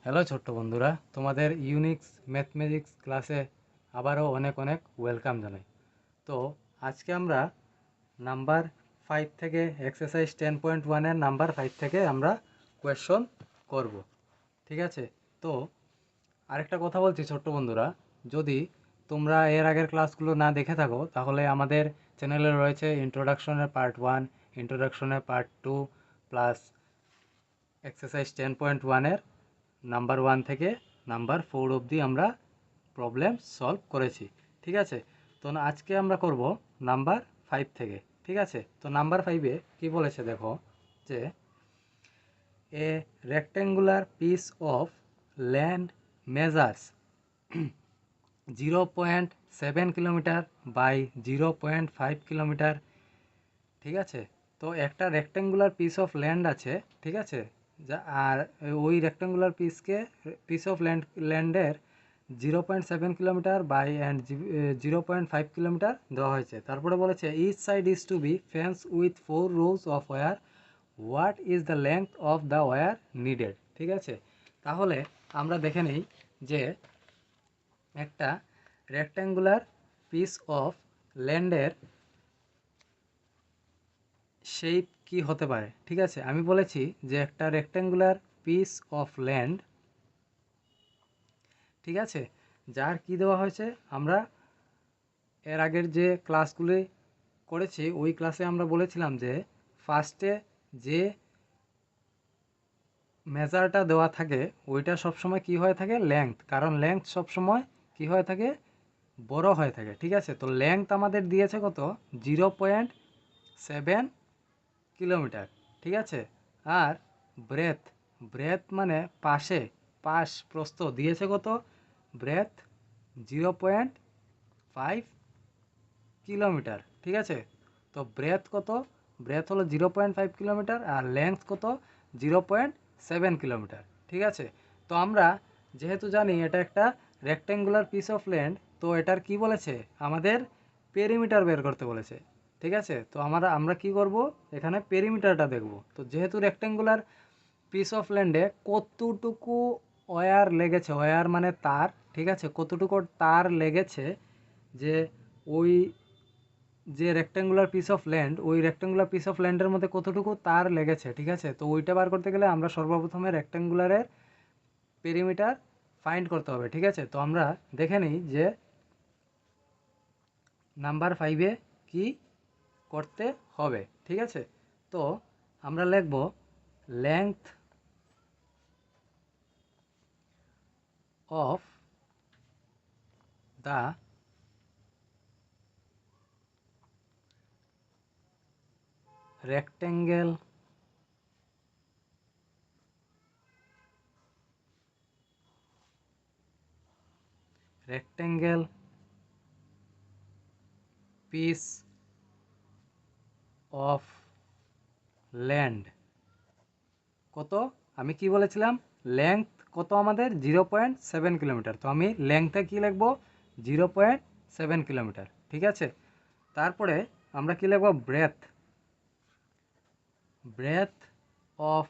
Hello ছোট্ট বন্ধুরা, তোমাদের ইউনিক্স ম্যাথমেটিক্স ক্লাসে আবারও অনেক অনেক ওয়েলকাম জানাই। তো আজকে আমরা নাম্বার 5 থেকে এক্সারসাইজ 10.1 এর নাম্বার 5 থেকে আমরা কোয়েশ্চন করব। ঠিক আছে? তো আরেকটা কথা বলছি ছোট্ট বন্ধুরা, যদি তোমরা এর আগের ক্লাসগুলো না দেখে থাকো তাহলে আমাদের চ্যানেলে রয়েছে ইন্ট্রোডাকশনের পার্ট 1, ইন্ট্রোডাকশনের পার্ট 2 প্লাস এক্সারসাইজ 10.1 এর নাম্বার 1 থেকে নাম্বার 4 অবধি আমরা প্রবলেম সলভ করেছি। ঠিক আছে? তো আজকে আমরা করব নাম্বার 5 থেকে। ঠিক আছে? তো নাম্বার 5-এ কি বলেছে দেখো, যে a rectangular piece of land measures 0.7 kilometre by 0.5 kilometre. ঠিক আছে? তো একটা রেক্টেঙ্গুলার পিস অফ ল্যান্ড আছে। ঠিক আছে? যা আর ওই রেক্টেঙ্গুলার পিস অফ ল্যান্ডের 0.7 কিলোমিটার বাই অ্যান্ড 0.5 কিলোমিটার দেওয়া হয়েছে। তারপরে বলেছে each side is to be fence with 4 rows of wire, what is the length of the wire needed. ঠিক আছে? তাহলে আমরা দেখে নিই যে একটা রেক্টেঙ্গুলার পিস অফ ল্যান্ডের শেপ কি হতে পারে। ঠিক আছে? আমি বলেছি যে একটা রেক্টেঙ্গুলার পিস অফ ল্যান্ড, ঠিক আছে, যার কি দেওয়া হয়েছে, আমরা এর আগের যে ক্লাসগুলি করেছি ওই ক্লাসে আমরা বলেছিলাম যে ফার্স্টে যে মেজারটা দেওয়া থাকে ওইটা সবসময় কি হয়ে থাকে, লেংথ, কারণ লেংথ সবসময় কি হয়ে থাকে, বড় হয়ে থাকে। ঠিক আছে? তো লেংথ আমাদের দিয়েছে কত, 0.7 কিলোমিটার। ঠিক আছে? আর ব্রেথ, ব্রেথ মানে প্রস্থ দিয়েছে কত, ব্রেথ 0.5 কিলোমিটার। ঠিক আছে? তো ব্রেথ কত, ব্রেথ হলো 0.5 কিলোমিটার আর লেন্থ কত, 0.7 কিলোমিটার। ঠিক আছে? তো আমরা যেহেতু জানি এটা একটা রেক্টেঙ্গুলার পিস অফ ল্যান্ড, তো এটার কি বলেছে, আমাদের পেরিমিটার বের করতে বলেছে। ঠিক আছে? তো আমরা কি করব, এখানে পেরিমিটারটা দেখব। তো যেহেতু রেক্টেঙ্গুলার পিস অফ ল্যান্ডে কতটুকু ওয়্যার লেগেছে, ওয়্যার মানে তার, ঠিক আছে, কতটুকু তার লেগেছে, যে ওই যে রেক্টেঙ্গুলার পিস অফ ল্যান্ড, ওই রেক্টেঙ্গুলার পিস অফ ল্যান্ডের মধ্যে কতটুকু তার লেগেছে। ঠিক আছে? তো ওইটা বার করতে গেলে আমরা সর্বপ্রথমে রেক্টেঙ্গুলারের পেরিমিটার ফাইন্ড করতে হবে। ঠিক আছে? তো আমরা দেখে নিই যে নাম্বার 5-এ কি করতে হবে। ঠিক আছে? তো আমরা লিখব length of the rectangle rectangle piece of land কত, আমি কি বলেছিলাম, লেংথ কত আমাদের 0.7 কিলোমিটার। তো আমি লেংথে কি লিখবো, 0.7 কিলোমিটার। ঠিক আছে? তারপরে আমরা কি লিখবো, breadth, breadth of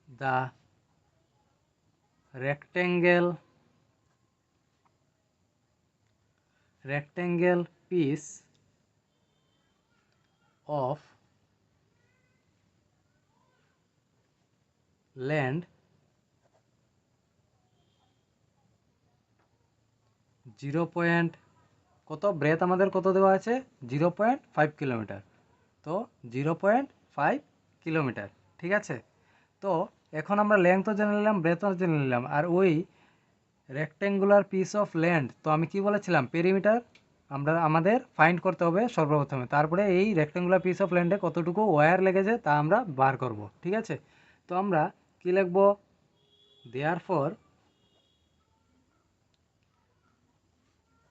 the rectangle piece of land 0 point কত, ব্রেথ আমাদের কত দেওয়া আছে, 0.5 কিলোমিটার। তো 0.5 কিলোমিটার। ঠিক আছে? তো এখন আমরা লেংথও জেনে নিলাম, ব্রেথও জেনে নিলাম, আর ওই রেক্টেঙ্গুলার পিস অফ ল্যান্ড, তো আমি কি বলেছিলাম, পেরিমিটার আমাদের ফাইন্ড করতে হবে সর্বপ্রথমে। তারপরে এই রেক্টেঙ্গুলার পিস অফ ল্যান্ডে কতটুকু ওয়্যার লেগেছে তা আমরা বার করব। ঠিক আছে? তো আমরা কি লিখব, therefore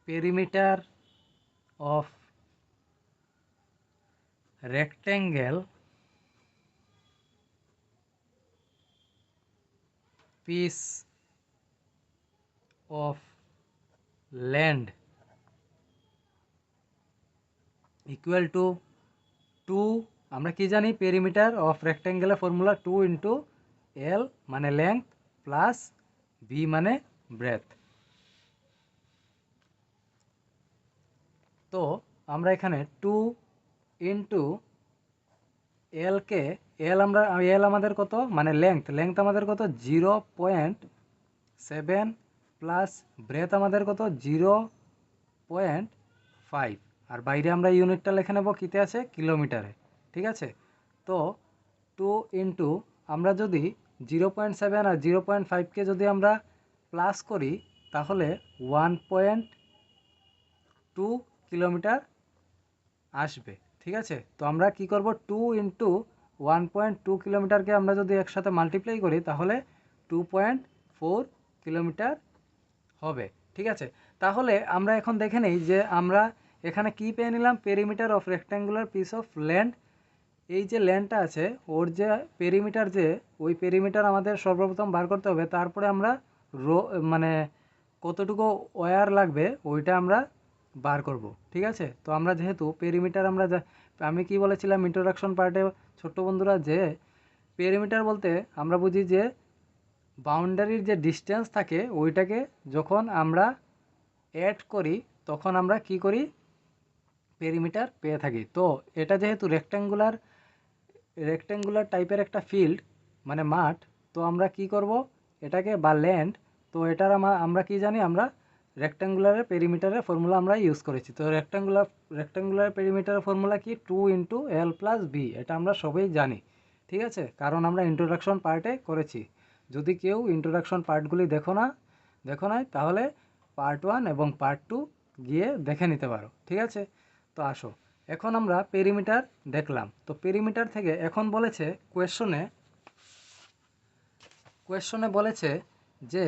perimeter of rectangle piece of land equal to 2, আমরা কি জানি, perimeter of রেক্টেঙ্গেলের formula 2 into L মানে লেংথ প্লাস ভি মানে ব্রেথ। তো আমরা এখানে 2 ইন্টু এলকে এল আমাদের কত, মানে লেংথ আমাদের কত 0.7 প্লাস ব্রেথ আমাদের কত 0.5, আর বাইরে আমরা ইউনিটটা লিখে নেব কিতে আছে, কিলোমিটারে। ঠিক আছে, তো 2 ইন্টু আমরা যদি 0.7 আর 0.5কে যদি আমরা প্লাস করি তাহলে 1.2 কিলোমিটার আসবে। ঠিক আছে, তো আমরা কি করব, 2 ইন্টু 1.2 কিলোমিটারকে আমরা যদি একসাথে মাল্টিপ্লাই করি তাহলে 2.4 কিলোমিটার হবে। ঠিক আছে, তাহলে আমরা এখন দেখে নেই যে আমরা এখানে কি পেয়ে নিলাম, perimeter of rectangular piece of land. এই যে ল্যান্ডটা আছে ওর যে পেরিমিটার, যে ওই পেরিমিটার আমাদের সর্বপ্রথম বার করতে হবে, তারপরে আমরা মানে কতটুকু ওয়্যার লাগবে ওইটা আমরা বার করব। ঠিক আছে, তো আমরা যেহেতু পেরিমিটার আমি কি বলেছিলাম ইন্ট্রোডাকশন পার্টে ছোট্ট বন্ধুরা, যে পেরিমিটার বলতে আমরা বুঝি যে বাউন্ডারির যে ডিস্টেন্স থাকে ওইটাকে যখন আমরা অ্যাড করি তখন আমরা কি করি, পেরিমিটার পেয়ে থাকি। তো এটা যেহেতু রেক্ট্যাঙ্গুলার টাইপের একটা ফিল্ড মানে মাঠ, তো আমরা কি করব এটাকে, বা ল্যান্ড, তো এটার আমরা কি জানি, আমরা রেক্ট্যাঙ্গুলারের পেরিমিটারের ফর্মুলা আমরা ইউজ করেছি। তো রেক্ট্যাঙ্গুলার পেরিমিটারের ফর্মুলা কি, 2 ইন্টু এল প্লাস বি, এটা আমরা সবাই জানি। ঠিক আছে, কারণ আমরা ইন্ট্রোডাকশন পার্টে করেছি। যদি কেউ ইন্ট্রোডাকশন পার্টগুলি দেখো নাই তাহলে পার্ট 1 এবং পার্ট 2 গিয়ে দেখে নিতে পারো। ঠিক আছে, তো আসো এখন আমরা পেরিমিটার দেখলাম। তো পেরিমিটার থেকে এখন বলেছে কোয়েশ্চনে বলেছে যে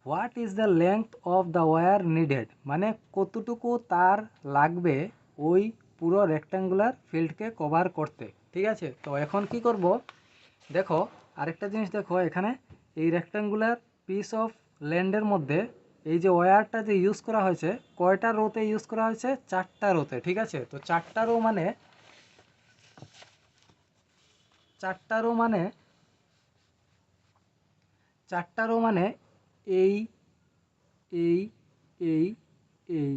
what is the length of the wire needed, মানে কতটুকু তার লাগবে ওই পুরো রেক্ট্যাঙ্গুলার ফিল্ডকে কভার করতে। ঠিক আছে, তো এখন কি করব, দেখো আরেকটা জিনিস দেখো, এখানে এই রেক্ট্যাঙ্গুলার পিস অফ ল্যান্ডের মধ্যে এই যে ওয়্যারটা যে ইউজ করা হয়েছে, কয়টা রোতে ইউজ করা হয়েছে, 4টা রোতে। ঠিক আছে, তো 4টা রো মানে এই এই এই এই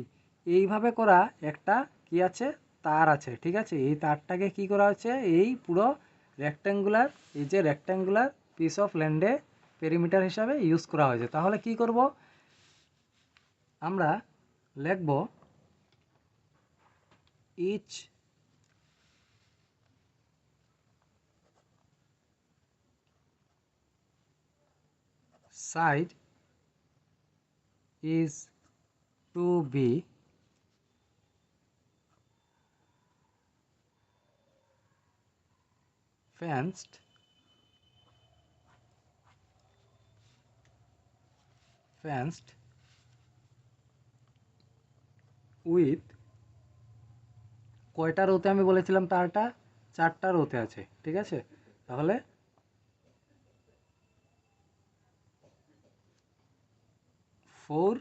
এইভাবে করা একটা কি আছে, তার আছে। ঠিক আছে, এই তারটাকে কি করা হচ্ছে, এই পুরো রেক্ট্যাঙ্গুলার, এই যে রেক্ট্যাঙ্গুলার পিস অফ ল্যান্ডে পেরিমিটার হিসাবে ইউজ করা হয়েছে। তাহলে কি করব, আমরা লিখব each side is to be fenced with, কয়টা রোতে আমি বলেছিলাম তারটা, 4টা রোতে আছে। ঠিক আছে, তাহলে 4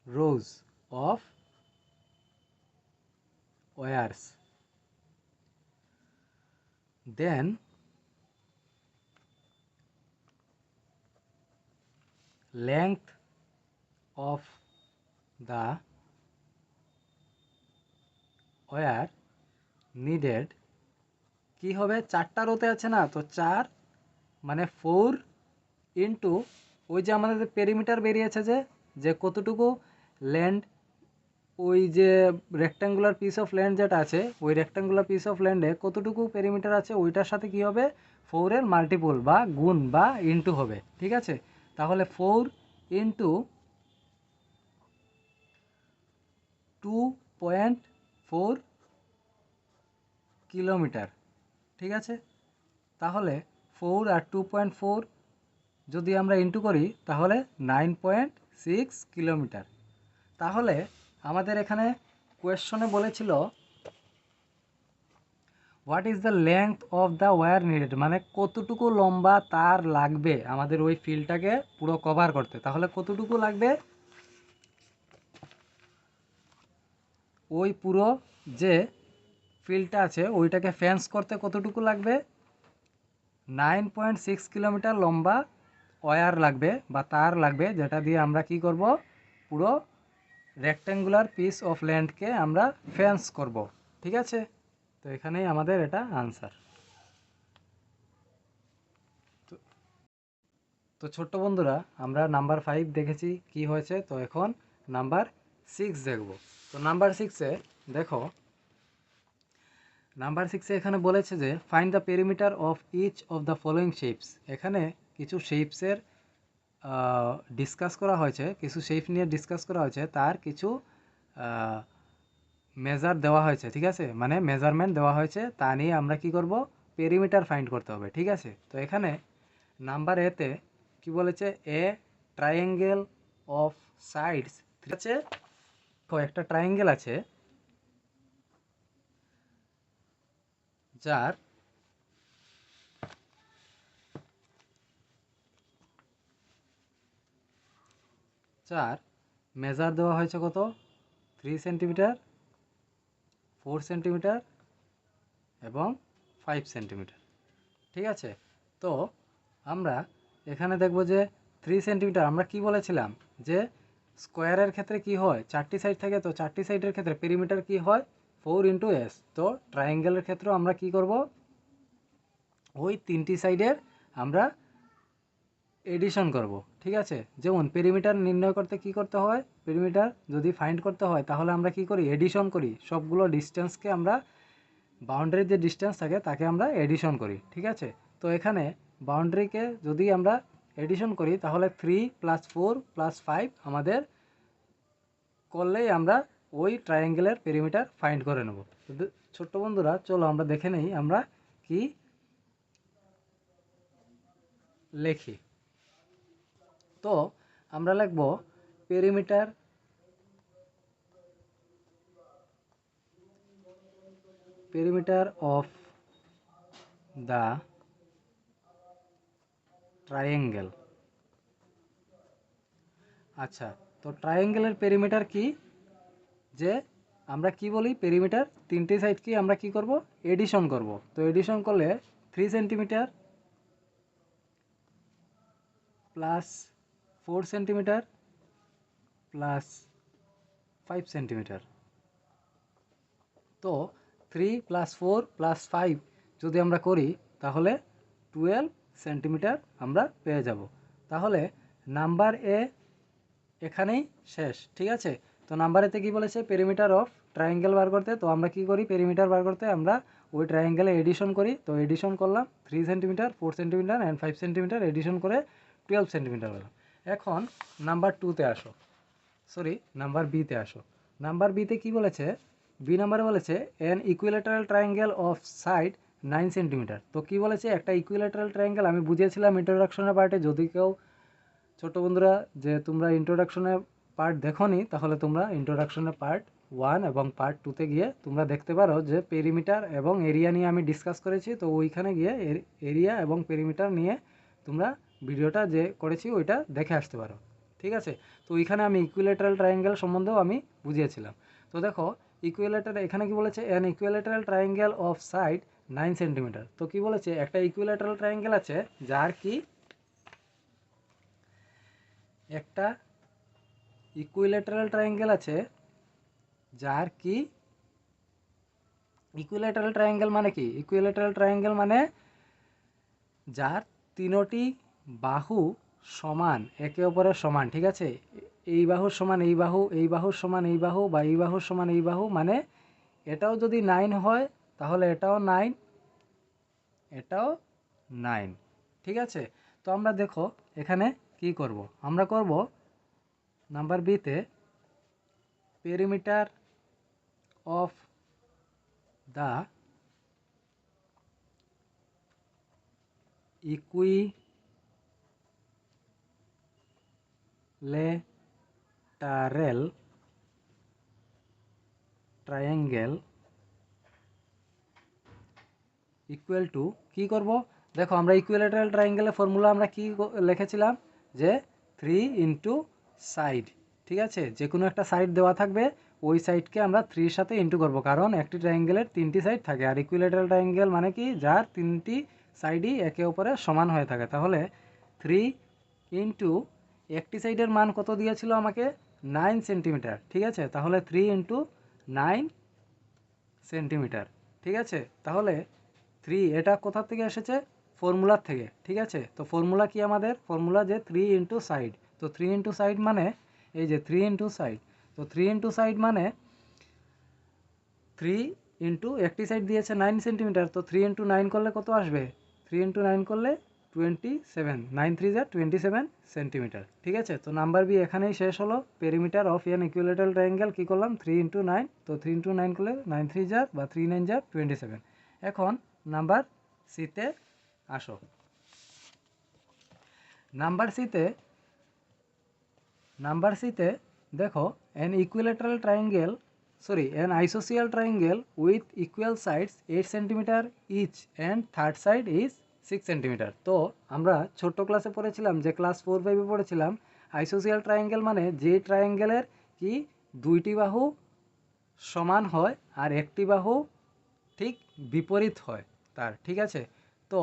rows of wires, then length of the wire needed কি হবে, 4টা রোতে আছে না, তো 4 মানে 4 ইন্টু ওই যে আমাদের পেরিমিটার বেরিয়েছে, যে কতটুকু ল্যান্ড, ওই যে রেক্ট্যাঙ্গুলার পিস অফ ল্যান্ড যেটা আছে, ওই রেক্ট্যাঙ্গুলার পিস অফ ল্যান্ডে কতটুকু পেরিমিটার আছে ওইটার সাথে কি হবে, 4-এর মাল্টিপল বা গুণ বা ইন্টু হবে। ঠিক আছে, তাহলে 4 ইন্টু 2.4 কিলোমিটার। ঠিক আছে, তাহলে 4 আর 2.4 যদি আমরা ইন্টু করি তাহলে 9.6 কিলোমিটার। তাহলে আমাদের এখানে কোয়েশ্চনে বলেছিল what is the length of the wire needed, মানে কতটুকু লম্বা তার লাগবে আমাদের ওই ফিল্ডটাকে পুরো কভার করতে। তাহলে কতটুকু লাগবে, ওই পুরো যে ফিল্ডটা আছে ওইটাকে ফেন্স করতে কতটুকু লাগবে, 9.6 কিলোমিটার লম্বা ওয়্যার লাগবে বা তার লাগবে, যেটা দিয়ে আমরা কি করব, পুরো রেক্ট্যাঙ্গুলার পিস অফ ল্যান্ডকে আমরা ফেন্স করব। ঠিক আছে, তো এখানেই আমাদের এটা আনসার। তো ছোট্ট বন্ধুরা, আমরা নাম্বার 5 দেখেছি কি হয়েছে, তো এখন নাম্বার 6 দেখব। তো নাম্বার 6-এ দেখো, নাম্বার 6-এ এখানে বলেছে যে find the perimeter of each of the following shapes. এখানে কিছু শেপসের ডিসকাস করা হয়েছে, কিছু শেপ নিয়ে ডিসকাস করা হয়েছে, তার কিছু মেজার দেওয়া হয়েছে। ঠিক আছে, মানে মেজারমেন্ট দেওয়া হয়েছে, তা নিয়ে আমরা কি করব, পেরিমিটার ফাইন্ড করতে হবে। ঠিক আছে, তো এখানে নাম্বার এতে কি বলেছে, এ ট্রায়াঙ্গেল অফ সাইডস। ঠিক আছে, তো একটা ট্রায়াঙ্গেল আছে যার মেজার দেওয়া হয়েছে কত, 3 সেন্টিমিটার, 4 সেন্টিমিটার এবং 5 সেন্টিমিটার। ঠিক আছে, তো আমরা এখানে দেখব যে 3 সেন্টিমিটার, আমরা কি বলেছিলাম যে স্কোয়ারের ক্ষেত্রে কি হয়, 4টি সাইড থাকে, তো 4টি সাইডের ক্ষেত্রে পেরিমিটার কি হয়, 4 ইন্টু এস। তো ট্রায়াঙ্গেলের ক্ষেত্রে আমরা কি করব, ওই 3টি সাইডের আমরা এডিশন করব। ঠিক আছে, যেমন পেরিমিটার নির্ণয় করতে কি করতে হয়, পেরিমিটার যদি ফাইন্ড করতে হয় তাহলে আমরা কি করি, এডিশন করি, সবগুলো ডিস্টেন্সকে আমরা, বাউন্ডারির যে ডিস্টেন্স থাকে তাকে আমরা এডিশন করি। ঠিক আছে, তো এখানে বাউন্ডারিকে যদি আমরা এডিশন করি তাহলে 3 + 4 + 5 আমাদের করলেই আমরা ওই ট্রায়াঙ্গেলের পেরিমিটার ফাইন্ড করে নেব। ছোট্ট বন্ধুরা, চলো আমরা দেখে নেই আমরা কি লিখি। তো আমরা লিখব পেরিমিটার অফ দ্য ট্রায়াঙ্গেল। আচ্ছা, তো ট্রায়াঙ্গেলের পেরিমিটার কি, যে আমরা কি বলি, পেরিমিটার 3টি সাইড কি আমরা কি করব, এডিশন করব। তো এডিশন করলে 3 centimetre plus 4 centimetre plus 5 centimetre. তো 3 + 4 + 5 যদি আমরা করি তাহলে 12 সেন্টিমিটার আমরা পেয়ে যাব। তাহলে নাম্বার এ এখানেই শেষ। ঠিক আছে, তো নাম্বার এতে কী বলেছে, পেরিমিটার অফ ট্রায়াঙ্গেল বার করতে। তো আমরা কি করি, পেরিমিটার বার করতে আমরা ওই ট্রায়াঙ্গেলে এডিশন করি। তো এডিশন করলাম 3 centimetre, 4 centimetre and 5 centimetre, addition করে 12 সেন্টিমিটার হলো। এখন নাম্বার 2-তে আসো, সরি নাম্বার বিতে আসো। নাম্বার বিতে কি বলেছে, বি নাম্বারে বলেছে N equilateral triangle of side 9 centimetre. তো কি বলেছে, একটা ইকুইলেটারাল ট্রায়াঙ্গেল আমি বুঝিয়েছিলাম ইন্ট্রোডাকশনের পার্টে। যদি কেউ ছোটো বন্ধুরা যে তোমরা ইন্ট্রোডাকশনের পার্ট দেখোনি, তাহলে তোমরা ইন্ট্রোডাকশনের পার্ট 1 এবং পার্ট 2-তে গিয়ে তোমরা দেখতে পারো যে পেরিমিটার এবং এরিয়া নিয়ে আমি ডিসকাস করেছি। তো ওইখানে গিয়ে এরিয়া এবং পেরিমিটার নিয়ে তোমরা ভিডিওটা যে করেছি ওইটা দেখে আসতে পারো। ঠিক আছে, তো ওইখানে আমি ইকুইলেটারাল ট্রায়াঙ্গেল সম্বন্ধেও আমি বুঝিয়েছিলাম। তো দেখো ইকুইলেটার এখানে কি বলেছে, an equilateral triangle of side 9 centimetre. তো কি বলেছে, একটা ইকুইলেটারাল ট্রায়াঙ্গেল আছে যার কি, একটা ইকুইলেটারাল ট্রায়াঙ্গেল আছে যার কি, ইকুইলেটারাল ট্রায়াঙ্গেল মানে কি, ইকুইলেটারাল ট্রায়াঙ্গেল মানে যার তিনোটি বাহু সমান, একে অপরের সমান। ঠিক আছে, এই বাহুর সমান এই বাহু, এই বাহুর সমান এই বাহু, বা এই বাহুর সমান এই বাহু, মানে এটাও যদি 9 হয় তাহলে এটাও 9, এটাও 9। ঠিক আছে, তো আমরা দেখো এখানে কি করব, আমরা করব নাম্বার বিতে perimeter of the equilateral triangle equal to, কী করব, দেখো আমরা ইকুইলেটারাল ট্রায়াঙ্গেলের ফর্মুলা আমরা কি লিখেছিলাম, যে 3 ইন্টু সাইড। ঠিক আছে, যে কোনো একটা সাইড দেওয়া থাকবে, ওই সাইডকে আমরা 3-র সাথে ইন্টু করব, কারণ একটি ট্রায়াঙ্গেলের 3টি সাইড থাকে। আর ইকুইলেটারাল ট্রায়াঙ্গেল মানে কি, যার 3টি সাইডই একে অপরের সমান হয়ে থাকে। তাহলে 3 ইন্টু একটি সাইডের মান কত দিয়েছিল আমাকে 9 সেন্টিমিটার, ঠিক আছে। তাহলে 3 ইন্টু 9 সেন্টিমিটার, ঠিক আছে। তাহলে 3 এটা কোথা থেকে এসেছে, ফর্মুলার থেকে, ঠিক আছে। তো ফর্মুলা কি আমাদের, ফর্মুলা যে 3 ইন্টু সাইড। তো 3 ইন্টু সাইড মানে এই যে 3 ইন্টু সাইড। তো 3 ইন্টু সাইড মানে 3 ইন্টু একটি সাইড দিয়েছে 9 সেন্টিমিটার, তো 3 ইন্টু 9 করলে কত আসবে, 3 ইন্টু 9 করলে 27, 9 3 যা 27 সেন্টিমিটার, ঠিক আছে। তো নাম্বার বি এখানেই শেষ হলো। Perimeter of an equilateral triangle কী করলাম, 3 ইন্টু 9, তো 3 ইন্টু 9 করলে 9 3 যা বা 3 9 যা 27। এখন নাম্বার সিতে আসো। নাম্বার সিতে দেখো, an equilateral triangle, an isosceles triangle with equal sides 8 cm each and third side is 6 cm। তো আমরা ছোট্ট ক্লাসে পড়েছিলাম, যে ক্লাস 4-5 পড়েছিলাম, আইসোসিয়াল ট্রায়াঙ্গেল মানে যে ট্রায়াঙ্গেলের কি দুইটি বাহু সমান হয় আর একটি বাহু ঠিক বিপরীত হয় তার, ঠিক আছে। তো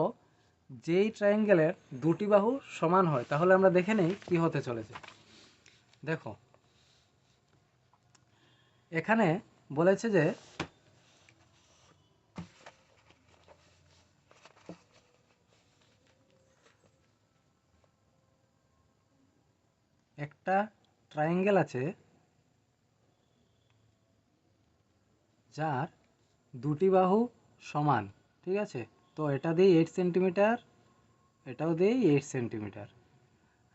যেই ট্রায়াঙ্গেলের দুটি বাহু সমান হয়, তাহলে আমরা দেখে নেই কি হতে চলেছে। দেখো এখানে বলেছে যে একটা ট্রায়াঙ্গেল আছে যার দুটি বাহু সমান, ঠিক আছে। তো এটা দিই 8 সেন্টিমিটার, এটাও দিই 8 সেন্টিমিটার,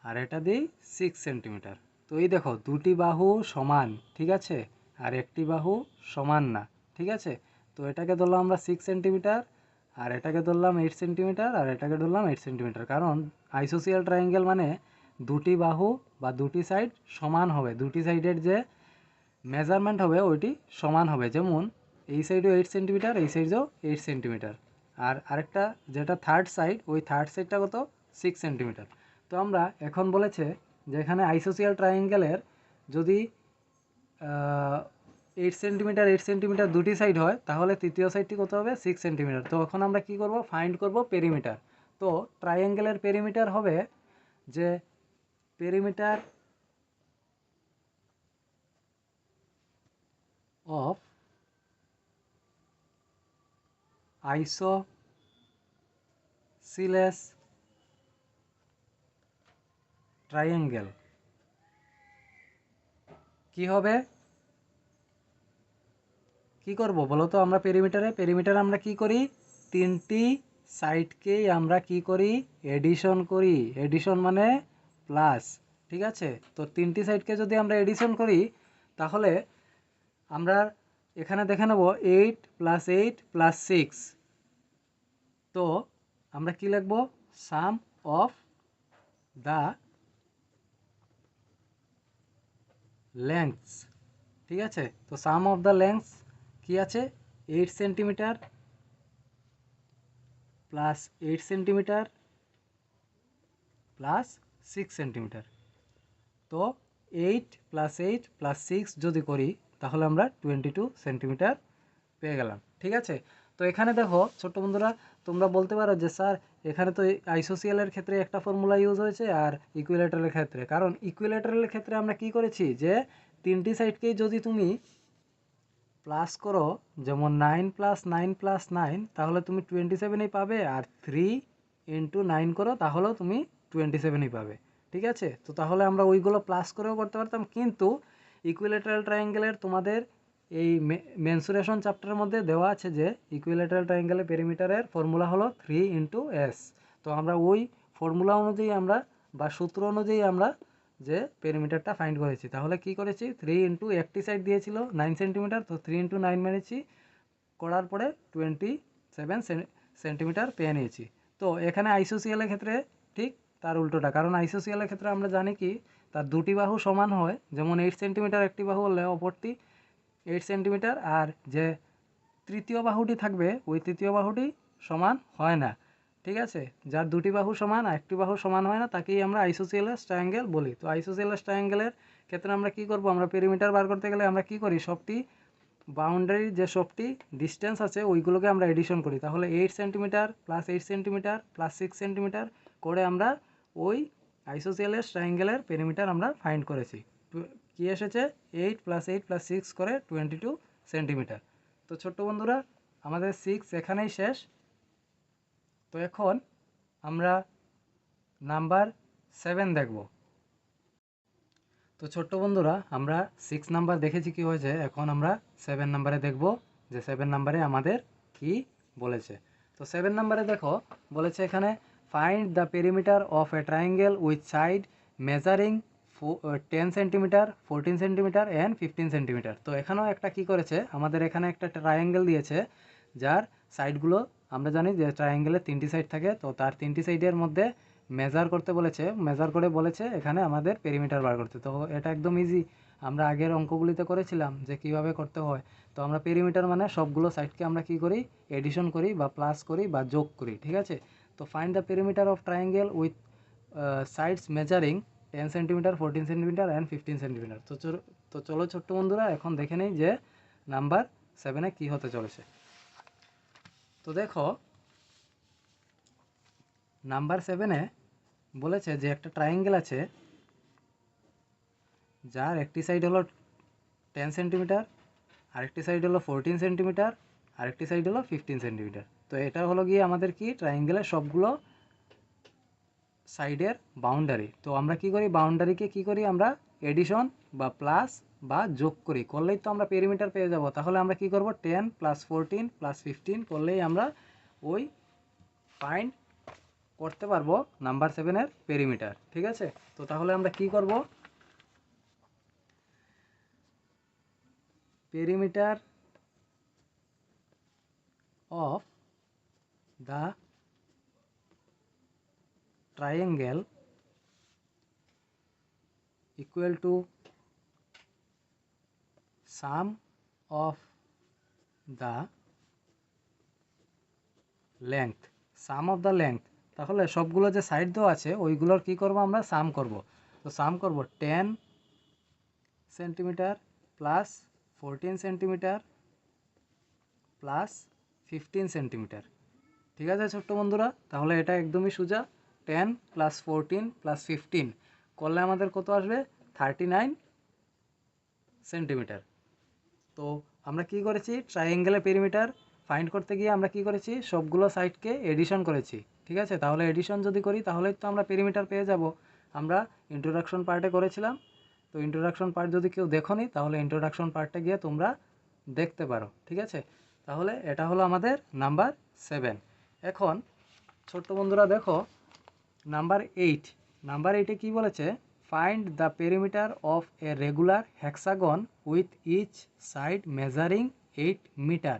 আর এটা দিই 6 সেন্টিমিটার। তো এই দেখো দুটি বাহু সমান, ঠিক আছে, আর একটি বাহু সমান না, ঠিক আছে। তো এটাকে ধরলাম আমরা 6 সেন্টিমিটার, আর এটাকে ধরলাম 8 সেন্টিমিটার, আর এটাকে ধরলাম 8 সেন্টিমিটার। কারণ আইসোসিয়াল ট্রায়াঙ্গেল মানে দুটি বাহু বা দুটি সাইড সমান হবে, দুটি সাইডের যে মেজারমেন্ট হবে ওইটি সমান হবে। যেমন এই সাইডও 8 সেন্টিমিটার, এই সাইডও 8 সেন্টিমিটার, আর আরেকটা যেটা থার্ড সাইড, ওই থার্ড সাইডটা কত 6 সেন্টিমিটার। তো আমরা এখন বলেছে যে এখানে আইসোসিয়াল ট্রায়াঙ্গেলের যদি 8 সেন্টিমিটার 8 সেন্টিমিটার দুটি সাইড হয়, তাহলে তৃতীয় সাইডটি কত হবে 6 সেন্টিমিটার। তো এখন আমরা কি করব, ফাইন্ড করব পেরিমিটার। তো ট্রায়াঙ্গেলের পেরিমিটার হবে যে পেরিমিটার অফ আইসোসিলেস ট্রায়াঙ্গেল কি হবে, কি করব বলো তো। আমরা পেরিমিটারে আমরা কি করি, তিনটি সাইডকেই আমরা কি করি, এডিশন করি। এডিশন মানে প্লাস, ঠিক আছে। তো তিনটি সাইডকে যদি আমরা এডিশন করি, তাহলে আমরা এখানে দেখে নেব 8 + 8 + 6। তো আমরা কি লিখব, সাম অফ দ্য লেংথস, ঠিক আছে। তো সাম অফ দ্য লেংথস কি আছে, 8 centimetre plus 8 centimetre plus 6 centimetre. তো 8 + 8 + 6 যদি করি, তাহলে আমরা 22 সেন্টিমিটার পেয়ে গেলাম, ঠিক আছে। তো এখানে দেখো ছোট্ট বন্ধুরা, তোমরা বলতে পারো যে স্যার এখানে তো আইসোসিয়ালের ক্ষেত্রে একটা ফর্মুলা ইউজ হয়েছে আর ইকুইলেটারালের ক্ষেত্রে, কারণ ইকুইলেটারালের ক্ষেত্রে আমরা কি করেছি, যে তিনটি সাইডকেই যদি তুমি প্লাস করো, যেমন 9 + 9 + 9, তাহলে তুমি 27ই পাবে, আর 3 × 9 করো, তাহলেও তুমি 27ই পাবে, ঠিক আছে। তো তাহলে আমরা ওইগুলো প্লাস করেও করতে পারতাম, কিন্তু ইকুইলেটারাল ট্রায়াঙ্গেলের তোমাদের এই মেনসুরেশন চ্যাপ্টারের মধ্যে দেওয়া আছে যে ইকুইলেটারাল ট্রায়াঙ্গেলের পেরিমিটারের ফর্মুলা হলো 3 × s। তো আমরা ওই ফর্মুলা অনুযায়ী আমরা বা সূত্র অনুযায়ী আমরা যে পেরিমিটারটা ফাইন্ড করেছি। তাহলে কি করেছি, 3 ইন্টু একটি সাইড দিয়েছিল 9 সেন্টিমিটার, তো 3 × 9 মেরেছি, করার পরে 27 সেন্টিমিটার পেয়ে নিয়েছি। তো এখানে আইসোসিয়ালের ক্ষেত্রে ঠিক তার উল্টোটা, কারণ আইসোসিয়ালের ক্ষেত্রে আমরা জানি কি, তার দুটি বাহু সমান হয়, যেমন 8 সেন্টিমিটার একটি বাহু হলে অপরটি 8 সেন্টিমিটার, আর যে তৃতীয় বাহুটি থাকবে ওই তৃতীয় বাহুটি সমান হয় না, ঠিক আছে। যার দুটি বাহু সমান আর একটি বাহু সমান হয় না, তাকেই আমরা আইসোসিয়ালাস ট্রায়াঙ্গেল বলি। তো আইসোসিয়ালাস ট্রায়াঙ্গেলের ক্ষেত্রে আমরা কি করব, আমরা পেরিমিটার বার করতে গেলে আমরা কি করি, সবটি বাউন্ডারির যে সবটি ডিস্টেন্স আছে ওইগুলোকে আমরা এডিশন করি, তাহলে 8 centimetre plus 8 centimetre plus 6 centimetre করে আমরা ওই আইসোসেলেস ট্রায়াঙ্গেলের পেরিমিটার আমরা ফাইন্ড করেছি। কি এসেছে 8 প্লাস 8 প্লাস 6 করে 22 সেন্টিমিটার। তো ছোট্ট বন্ধুরা আমাদের 6 এখানেই শেষ। তো এখন আমরা নাম্বার 7 দেখব। তো ছোট্ট বন্ধুরা আমরা 6 নাম্বার দেখেছি কি হয়েছে, এখন আমরা 7 নাম্বারে দেখব যে 7 নাম্বারে আমাদের কি বলেছে। তো 7 নাম্বারে দেখো বলেছে এখানে find the perimeter of a triangle with side measuring 10 centimetre 14 centimetre and 15 centimetre. তো এখানেও একটা কি করেছে, আমাদের এখানে একটা ট্রায়াঙ্গেল দিয়েছে যার সাইডগুলো আমরা জানি যে ট্রায়াঙ্গেলের 3টি সাইড থাকে, তো তার 3টি সাইডের মধ্যে মেজার করতে বলেছে, মেজার করে বলেছে এখানে আমাদের পেরিমিটার বার করতে। তো এটা একদম ইজি, আমরা আগের অঙ্কগুলিতে করেছিলাম যে কিভাবে করতে হয়। তো আমরা পেরিমিটার মানে সবগুলো সাইডকে আমরা কি করি, এডিশন করি বা প্লাস করি বা যোগ করি, ঠিক আছে। তো find the perimeter of triangle with sides measuring 10 centimetre 14 centimetre and 15 centimetre. তো চলো ছোট্ট বন্ধুরা এখন দেখে নেই যে নাম্বার 7-এ কী হতে চলেছে। তো দেখো নাম্বার 7-এ বলেছে যে একটা ট্রায়াঙ্গেল আছে যার একটি সাইড হলো 10 সেন্টিমিটার, আরেকটি সাইড হলো 14 সেন্টিমিটার, আরেকটি সাইড হলো 15 সেন্টিমিটার। তো এটা হলো গিয়ে আমাদের কি ট্রায়াঙ্গেলের সবগুলো সাইডের বাউন্ডারি। তো আমরা কি করি, বাউন্ডারিকে কি করি, আমরা এডিশন বা প্লাস বা যোগ করি, করলেই তো আমরা পেরিমিটার পেয়ে যাব। তাহলে আমরা কি করব 10 প্লাস 14 প্লাস 15 করলেই আমরা ওই ফাইন্ড করতে পারবো নাম্বার 7-এর পেরিমিটার, ঠিক আছে। তো তাহলে আমরা কি করব, perimeter of the triangle equal to sum of the length, sum of the length। তাহলে সবগুলো যে সাইড দেওয়া আছে ওইগুলোর কি করব, আমরা সাম করব। তো সাম করব 10 centimetre plus 14 centimetre plus 15 centimetre, ঠিক আছে ছোট্ট বন্ধুরা। তাহলে এটা একদমই সোজা, 10 প্লাস 14 প্লাস 15 করলে আমাদের কত আসবে 39 সেন্টিমিটার। তো আমরা কি করেছি, ট্রায়াঙ্গেলের পেরিমিটার ফাইন্ড করতে গিয়ে আমরা কি করেছি, সবগুলো সাইডকে এডিশন করেছি, ঠিক আছে। তাহলে এডিশন যদি করি তাহলেই তো আমরা পেরিমিটার পেয়ে যাব। আমরা ইন্ট্রোডাকশন পার্টে করেছিলাম। তো ইন্ট্রোডাকশন পার্ট যদি কেউ দেখোনি তাহলে ইন্ট্রোডাকশন পার্টে গিয়ে তোমরা দেখতে পারো, ঠিক আছে। তাহলে এটা হলো আমাদের নাম্বার 7। এখন ছোট্ট বন্ধুরা দেখো নাম্বার 8, নাম্বার 8-এ কী বলেছে, find the perimeter of a regular hexagon with each side measuring 8 metre.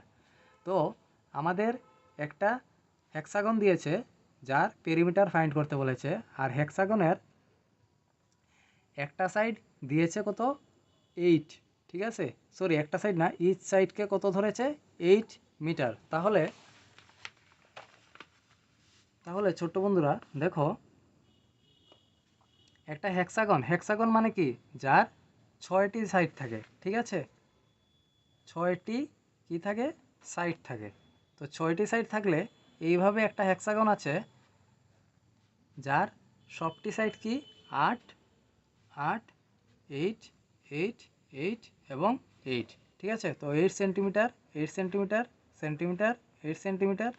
তো আমাদের একটা হেক্সাগন দিয়েছে যার পেরিমিটার ফাইন্ড করতে বলেছে, আর হেক্সাগনের একটা সাইড দিয়েছে কত 8, ঠিক আছে। সরি একটা সাইড না, ইচ সাইডকে কত ধরেছে 8 মিটার। তাহলে ছোট্ট বন্ধুরা দেখো একটা হেক্সাগন, হেক্সাগন মানে কি, যার 6টি সাইড থাকে, ঠিক আছে, 6টি কি থাকে সাইড থাকে। তো 6টি সাইড থাকলে এইভাবে একটা হেক্সাগন আছে যার সবটি সাইড কি 8 8 8 8 8 এবং 8, ঠিক আছে। তো 8 centimetre 8 centimetre centimetre 8 centimetre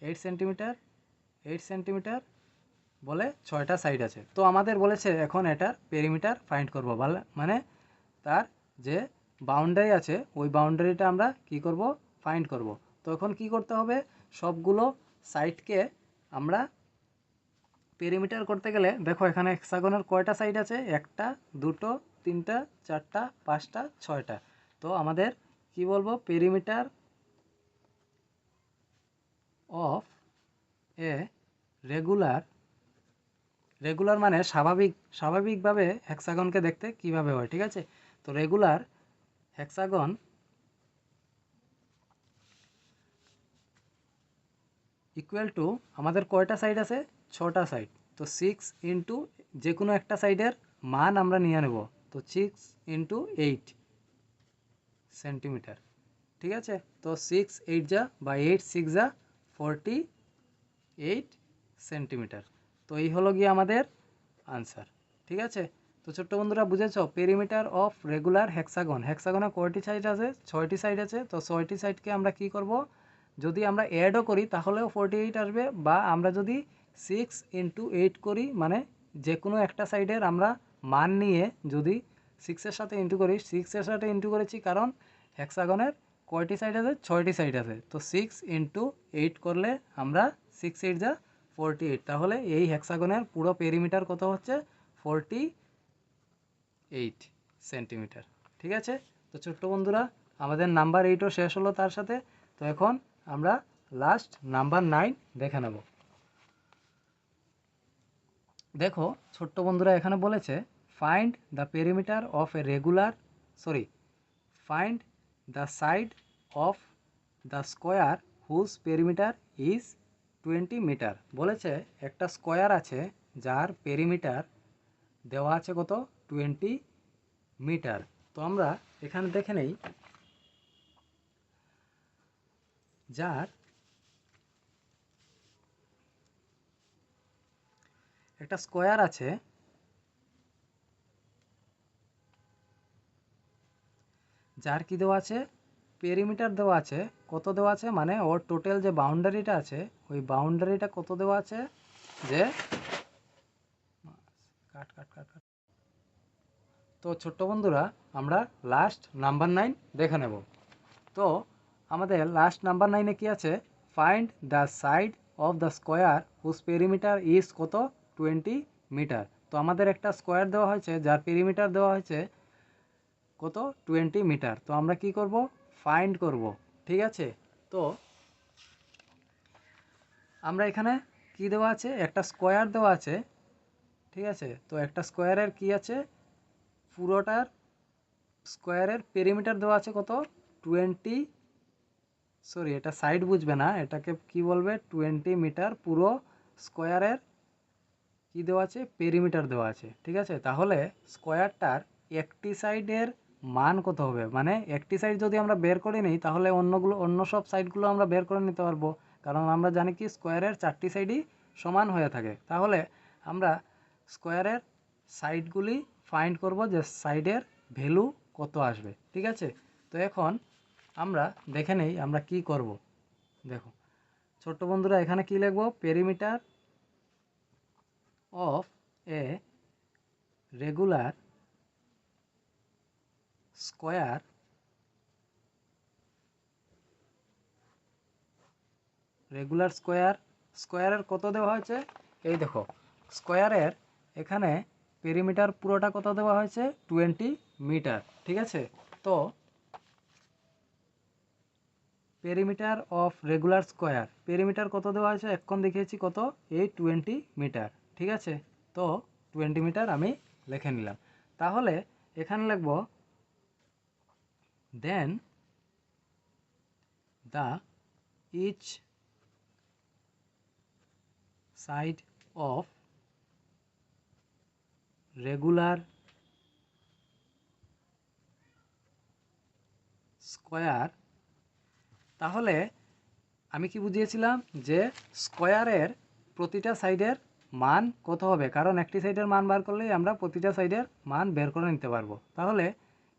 8 centimetre 8 centimetre বলে 6টা সাইড আছে। তো আমাদের বলেছে এখন এটার পেরিমিটার ফাইন্ড করব, মানে তার যে বাউন্ডারি আছে ওই বাউন্ডারিটা আমরা কি করব, ফাইন্ড করব। তো এখন কি করতে হবে, সবগুলো সাইডকে আমরা পেরিমিটার করতে গেলে দেখো এখানে হেক্সাগনের কয়টা সাইড আছে, 1টা 2টো 3টা 4টা 5টা 6টা। তো আমাদের কি বলবো, perimeter of a regular, regular মানে স্বাভাবিকভাবে হেক্সাগনকে দেখতে কিভাবে হয়, ঠিক আছে। তো রেগুলার হেক্সাগন ইকুয়াল টু আমাদের কয়টা সাইড আছে, 6টা সাইড। তো 6 ইন্টু যে কোনো একটা সাইডের মান আমরা নিয়ে নেব। তো 6 ইন্টু 8, সেন্টিমিটার। ঠিক আছে, তো 6 8 যা বা 8 6 যা 48 সেন্টিমিটার। তো এই হলো গিয়ে আমাদের আনসার। ঠিক আছে, তো ছোট্ট বন্ধুরা বুঝেছো পেরিমিটার অফ রেগুলার হেক্সাগন। হেক্সাগনে কয়টি সাইড আছে? 6টি সাইড আছে। তো 6টি সাইডকে আমরা কি করব, যদি আমরা অ্যাডও করি তাহলেও 48 আসবে, বা আমরা যদি 6 × 8 করি, মানে যে কোনো একটা সাইডের আমরা মান নিয়ে যদি 6-এর সাথে ইন্টু করি, 6-এর সাথে ইন্টু করেছি কারণ হেক্সাগনের কয়টি সাইড আছে? 6টি সাইড আছে। তো 6 × 8 করলে আমরা 6 8 যা 48, তাহলে এই হেক্সাগনের পুরো পেরিমিটার কত হচ্ছে? 48 সেন্টিমিটার। ঠিক আছে, তো ছোট্ট বন্ধুরা আমাদের নাম্বার 8ও শেষ হলো তার সাথে। তো এখন আমরা লাস্ট নাম্বার 9 দেখে নেব। দেখো ছোট্ট বন্ধুরা এখানে বলেছে find the perimeter of a regular find the side of the square whose perimeter is 20 metre. বলেছে একটা স্কোয়ার আছে যার পেরিমিটার দেওয়া আছে কত? 20 মিটার। তো আমরা এখানে দেখে নেই, যার একটা স্কোয়ার আছে, যার কি দেওয়া আছে? পেরিমিটার দেওয়া আছে। কত দেওয়া আছে? মানে ওর টোটাল যে বাউন্ডারিটা আছে ওই বাউন্ডারিটা কত দেওয়া আছে? যে কাট কাট কাট কাট। তো ছোট্ট বন্ধুরা আমরা লাস্ট নাম্বার 9 দেখে নেব। তো আমাদের লাস্ট নাম্বার 9-এ কি আছে? Find the side of the square whose perimeter is কত? 20 মিটার। তো আমাদের একটা স্কোয়ার দেওয়া হয়েছে যার পেরিমিটার দেওয়া হয়েছে কত? 20 মিটার। তো আমরা কি করব? ফাইন্ড করব। ঠিক আছে, তো আমরা এখানে কি দেওয়া আছে? একটা স্কোয়ার দেওয়া আছে। ঠিক আছে, তো একটা স্কোয়ারের কি আছে? পুরোটার স্কোয়ারের পেরিমিটার দেওয়া আছে কত? 20, সরি এটা সাইড বুঝবে না, এটাকে কি বলবে? 20 মিটার। পুরো স্কোয়ারের কি দেওয়া আছে? পেরিমিটার দেওয়া আছে। ঠিক আছে, তাহলে স্কোয়ারটার একটি সাইডের মান কত হবে? মানে একটি সাইড যদি আমরা বের করে নিই তাহলে অন্য সব সাইডগুলো আমরা বের করে নিতে পারবো, কারণ আমরা জানি কি স্কোয়ারের 4টি সাইডই সমান হয়ে থাকে। তাহলে আমরা স্কোয়ারের সাইডগুলি ফাইন্ড করব যে সাইডের ভ্যালু কত আসবে। ঠিক আছে, তো এখন আমরা দেখে নেই আমরা কি করব। দেখো ছোট্ট বন্ধুরা এখানে কি লিখব? Perimeter of a regular square স্কোয়ারের কত দেওয়া হয়েছে? এই দেখো স্কোয়ারের এখানে পেরিমিটার পুরোটা কত দেওয়া হয়েছে? 20 মিটার। ঠিক আছে, তো perimeter of regular square perimeter কত দেওয়া হয়েছে? এখন দেখিয়েছি কত? এই 20 মিটার। ঠিক আছে, তো 20 মিটার আমি লিখে নিলাম। তাহলে এখানে লিখব then the each side of regular square. তাহলে আমি কি বুঝিয়েছিলাম? যে স্কোয়ারের প্রতিটা সাইডের মান কত হবে, কারণ একটি সাইডের মান বার করলেই আমরা প্রতিটা সাইডের মান বের করে নিতে পারবো। তাহলে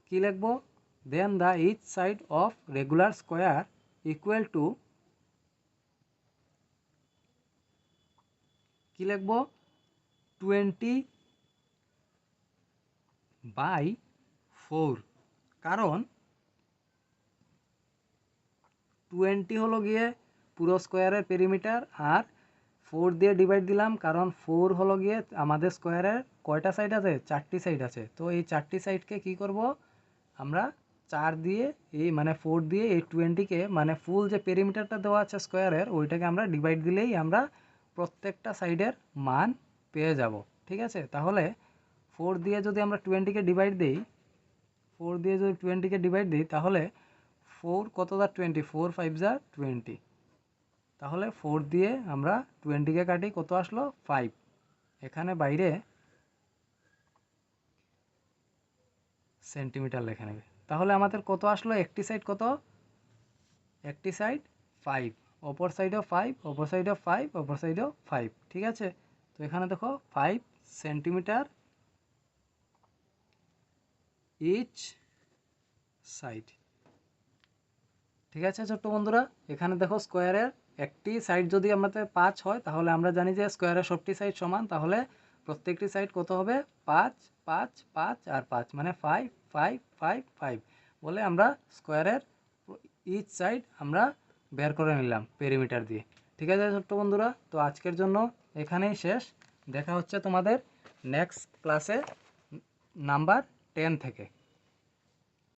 কি লিখব? Then the each side of regular square equal to কি লিখব? 20/4, কারণ 20 হলো গিয়ে পুরো স্কোয়ারের পেরিমিটার, আর 4 দিয়ে ডিভাইড দিলাম কারণ 4 হলো গিয়ে আমাদের স্কোয়ারের কয়টা সাইড আছে? 4টি সাইড আছে। তো এই 4টি সাইডকে কি করব? আমরা 4 দিয়ে এই মানে 4 দিয়ে এই 20-কে মানে ফুল যে পেরিমিটারটা দেওয়া আছে স্কোয়ারের ওইটাকে আমরা ডিভাইড দিলেই আমরা প্রত্যেকটা সাইডের মান পেয়ে যাব। ঠিক আছে, তাহলে 4 দিয়ে যদি আমরা 20-কে ডিভাইড দিই 4 দিয়ে যদি 20-কে ডিভাইড দিই তাহলে 4 কত দা 20? 4 5 যা 20। তাহলে 4 দিয়ে আমরা 20-কে কাটি, কত আসলো? 5। এখানে বাইরে সেন্টিমিটার লেখা নেবে। তাহলে আমাদের কত আসলো, একটি সাইড কত, একটি সাইড 5, অপর সাইডও 5, অপর সাইডও 5, অপর সাইডও 5, ঠিক আছে। তো এখানে দেখো 5 সেন্টিমিটার ইচ সাইড, ঠিক আছে ছোট্ট বন্ধুরা। এখানে দেখো স্কোয়ারের একটি সাইড যদি আমাদের 5 হয়, তাহলে আমরা জানি যে স্কোয়ারের সবটি সাইড সমান, তাহলে প্রত্যেকটি সাইড কত হবে, 5 5 5 আর 5, মানে 5 5 5 5 বলে আমরা স্কোয়ারের ইচ সাইড আমরা বের করে নিলাম পেরিমিটার দিয়ে, ঠিক আছে ছোট্ট বন্ধুরা। তো আজকের জন্য এখানেই শেষ, দেখা হচ্ছে তোমাদের নেক্সট ক্লাসে নাম্বার 10 থেকে।